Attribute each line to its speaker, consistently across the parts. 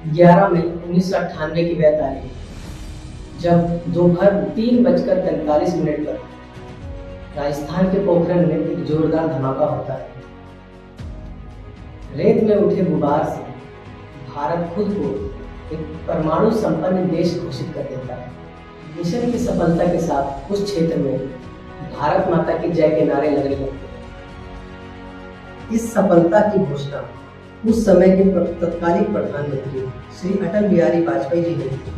Speaker 1: 11 मई 1998 की वह तारीख, जब दोपहर 3:43 पर राजस्थान के पोखरण में एक जोरदार धमाका होता है। रेत में उठे गुबार से भारत खुद को एक परमाणु संपन्न देश घोषित कर देता है। मिशन की सफलता के साथ उस क्षेत्र में भारत माता की जय के नारे लगने लगते हैं। इस सफलता की घोषणा उस समय के तत्कालीन प्रधानमंत्री श्री अटल बिहारी वाजपेयी जी ने की।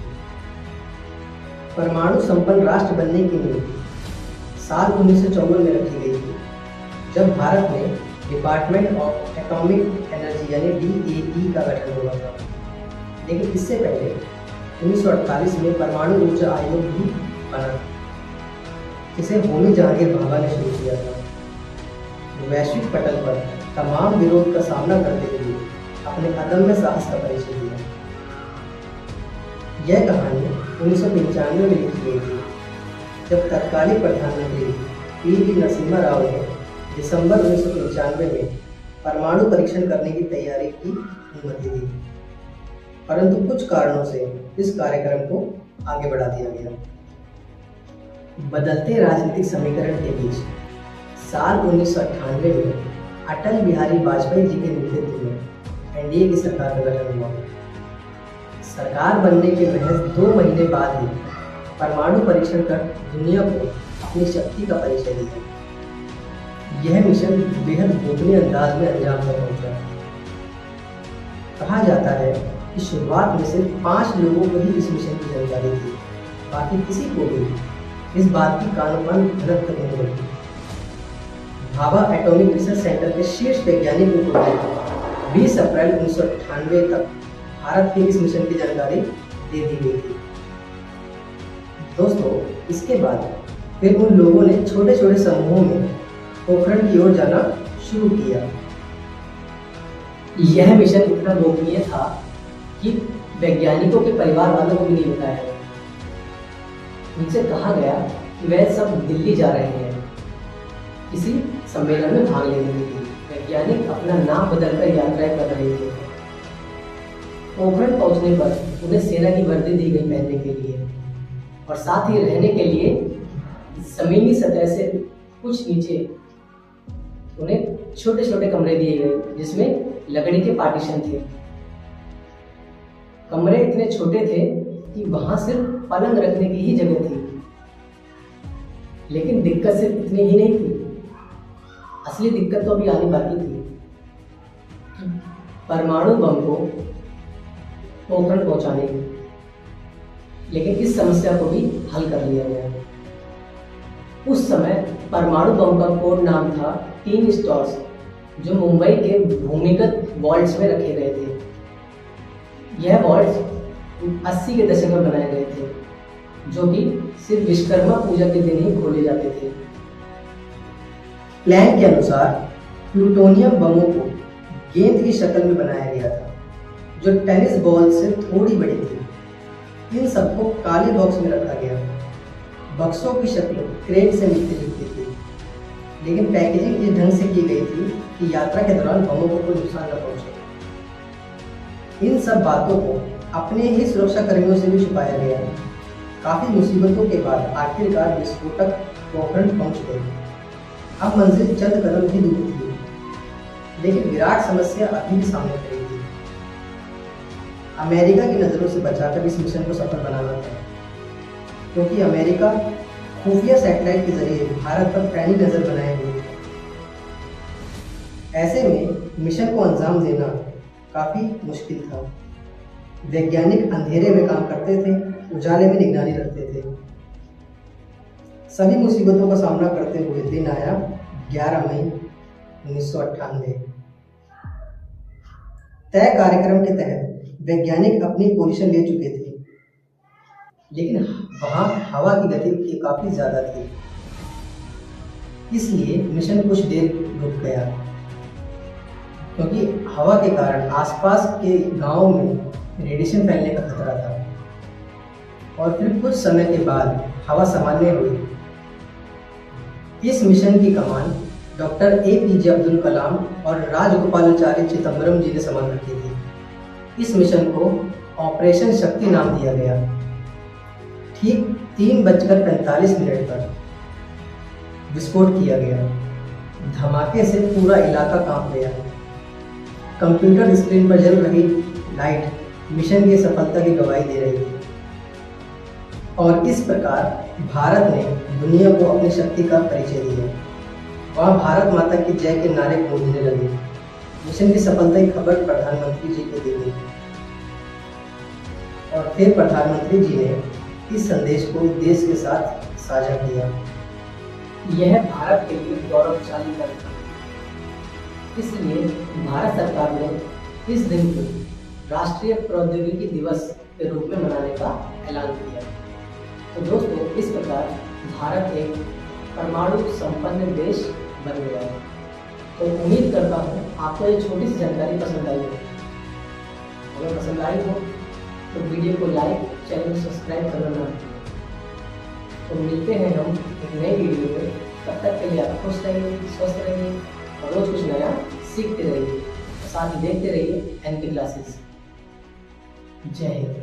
Speaker 1: परमाणु संपन्न राष्ट्र बनने की नींव साल 1954 में रखी गई थी, जब भारत में डिपार्टमेंट ऑफ एटॉमिक एनर्जी यानी DAE का गठन हुआ था। लेकिन इससे पहले 1948 में परमाणु ऊर्जा आयोग भी बना, जिसे होमी जहांगीर भाभा ने शुरू किया था। वैश्विक पटल पर तमाम विरोध का सामना करते हुए अपने अदम्य साहस का परिचय दिया। यह कहानी 1995 में लिखी गई थी, जब तत्कालीन प्रधानमंत्री PV नरसिम्हा राव ने दिसंबर 1995 में परमाणु परीक्षण करने की तैयारी की अनुमति दी, परंतु कुछ कारणों से इस कार्यक्रम को आगे बढ़ा दिया गया। बदलते राजनीतिक समीकरण के बीच साल 1998 में अटल बिहारी वाजपेयी जी के नेतृत्व में NDA की सरकार का गठन हुआ। सरकार बनने के महज 2 महीने बाद ही परमाणु परीक्षण कर दुनिया को अपनी शक्ति का परिचय दिया। यह मिशन बेहद गोपनीय अंदाज में अंजाम तक पहुंचा। कहा जाता है कि शुरुआत में सिर्फ 5 लोगों को ही इस मिशन की जानकारी थी, बाकी किसी को भी इस बात की कानों-कान भनक तक नहीं लगी। भाभा एटॉमिक रिसर्च सेंटर के शीर्ष वैज्ञानिकों को 20 अप्रैल 1998 तक भारत के इस मिशन की जानकारी दे दी गई थी। दोस्तों, इसके बाद फिर उन लोगों ने छोटे छोटे समूहों में पोखरण की ओर जाना शुरू किया। यह मिशन इतना गोपनीय था कि वैज्ञानिकों के परिवार वालों को भी नहीं बताया गया। उनसे कहा गया कि वह सब दिल्ली जा रहे हैं किसी सम्मेलन में भाग लेने के लिए। वैज्ञानिक अपना नाम बदलकर यात्राएं कर रहे थे। पोखरण पहुंचने पर उन्हें सेना की वर्दी दी गई पहनने के लिए, और साथ ही रहने के लिए जमीनी सतह से कुछ नीचे उन्हें छोटे छोटे कमरे दिए गए, जिसमें लकड़ी के पार्टीशन थे। कमरे इतने छोटे थे कि वहां सिर्फ पलंग रखने की ही जगह थी। लेकिन दिक्कत सिर्फ इतनी ही नहीं थी, असली दिक्कत तो अभी आनी बाकी थी। परमाणु बम को पोखरण पहुंचाने की। लेकिन इस समस्या को भी हल कर लिया गया। उस समय परमाणु बम का कोड नाम था 3 स्टार्स, जो मुंबई के भूमिगत वॉल्ट्स में रखे गए थे। यह वॉल्ट्स 80 के दशक में बनाए गए थे, जो कि सिर्फ विश्वकर्मा पूजा के दिन ही खोले जाते थे। प्लान के अनुसार प्लूटोनियम बमों को गेंद की शक्ल में बनाया गया था, जो टेनिस बॉल से थोड़ी बड़ी थी। इन सबको काले बॉक्स में रखा गया। बक्सों की शक्ल क्रेन से मिलती जुलती थी, लेकिन पैकेजिंग इस ढंग से की गई थी कि यात्रा के दौरान बमों को कोई नुकसान न पहुंचे। इन सब बातों को अपने ही सुरक्षा कर्मियों से भी छुपाया गया। काफी मुसीबतों के बाद आखिरकार विस्फोटक पोखरण पहुंच गए। अब मंजिल चंद कदम ही दूर थी, लेकिन विराट समस्या अभी भी सामने खड़ी थी। अमेरिका की नजरों से बचाकर इस मिशन को सफल बनाना था, क्योंकि अमेरिका खुफिया सैटेलाइट के जरिए भारत पर पैनी नजर बनाए हुए थे। ऐसे में मिशन को अंजाम देना काफी मुश्किल था। वैज्ञानिक अंधेरे में काम करते थे, उजाले में निगरानी रखते थे। सभी मुसीबतों का सामना करते हुए दिन आया 11 मई 1998। तय कार्यक्रम के तहत वैज्ञानिक अपनी पोजीशन ले चुके थे, लेकिन वहां हवा की गति काफी ज्यादा थी, इसलिए मिशन कुछ देर रुक गया, क्योंकि हवा के कारण आसपास के गांव में रेडिएशन फैलने का खतरा था। और फिर कुछ समय के बाद हवा सामान्य हुई। इस मिशन की कमान डॉक्टर APJ अब्दुल कलाम और राजगोपालाचारी चिदंबरम जी ने संभाल रखी थी। इस मिशन को ऑपरेशन शक्ति नाम दिया गया। ठीक 3:45 पर विस्फोट किया गया। धमाके से पूरा इलाका कांप गया। कंप्यूटर स्क्रीन पर जल रही लाइट मिशन की सफलता की गवाही दे रही थी। और इस प्रकार भारत ने दुनिया को अपनी शक्ति का परिचय दिया। वहाँ भारत माता की जय के नारे गूंजने लगे। मिशन की सफलता की खबर प्रधानमंत्री जी को दी गई और फिर प्रधानमंत्री जी ने इस संदेश को देश के साथ साझा किया। यह भारत के लिए गौरवशाली पल था। इसलिए भारत सरकार ने इस दिन को राष्ट्रीय प्रौद्योगिकी दिवस के रूप में मनाने का ऐलान किया। तो दोस्तों, इस प्रकार भारत एक परमाणु संपन्न देश बन गया है। तो उम्मीद करता हूँ आपको ये छोटी सी जानकारी पसंद आई हो। अगर पसंद आई हो तो वीडियो को लाइक, चैनल को सब्सक्राइब करना ना भूलें। तो मिलते हैं हम एक नई वीडियो में। तब तक के लिए आप खुश रहिए, स्वस्थ रहिए और रोज कुछ नया सीखते रहिए। साथ ही देखते रहिए एनके क्लासेस। जय हिंद।